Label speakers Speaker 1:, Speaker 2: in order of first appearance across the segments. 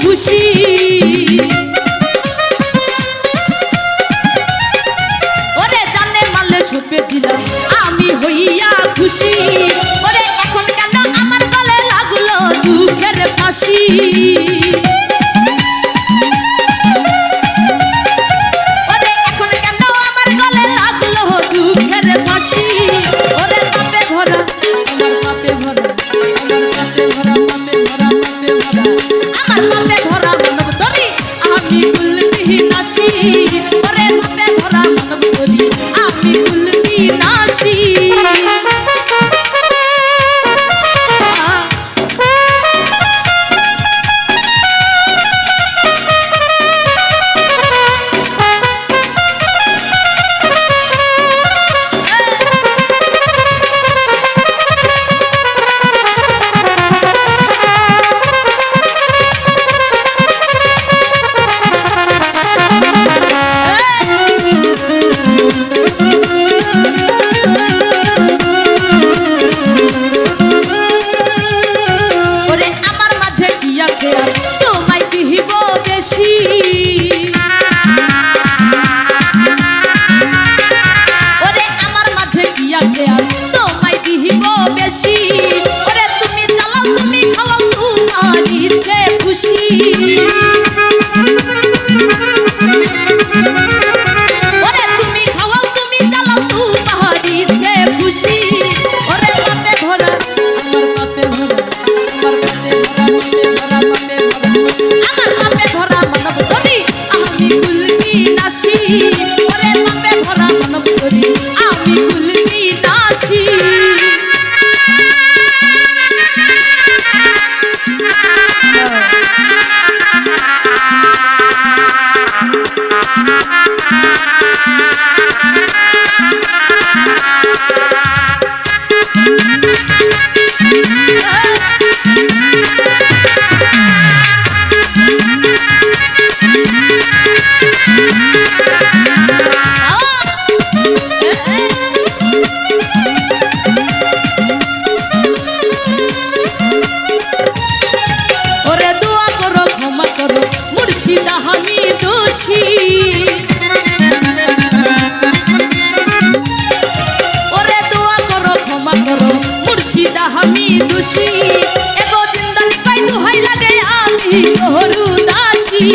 Speaker 1: খুশি ওরে জানের মালে ছপে দিলাম আমি হইয়া খুশি ওরে এখন কেন আমার গলে লাগলো দুঃখের ফাঁসি ওরে এখন কেন আমার গলে লাগলো দুঃখের ফাঁসি ওরে পাপে ভরা আমার পাপে ভরা আমার পাপে ভরা পাপে ভরা পাপে ভরা আমার পাপে ভরা মানব তরি আমি কুলবি নাসি ওরে পাপে ভরা মানব তরি আমি কুলবি নাসি খুশি এগো জিন্দানি পাই দোহাই লাগে আমি তোহরু দাসী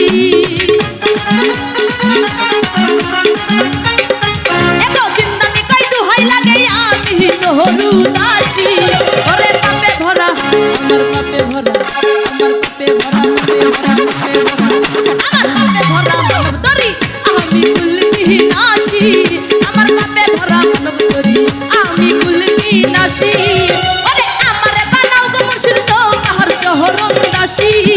Speaker 1: এগো জিন্দানি পাই দোহাই লাগে আমি তোহরু দাসী ওরে পাপে ভরা আমার পাপে ভরা আমার পাপে ভরা পাপে ভরা পাপে ভরা আমার পাপে ভরা মানব তরি আমি কুলবি নাসি আমার পাপে ভরা মানব তরি আমি কুলবি নাসি দাসী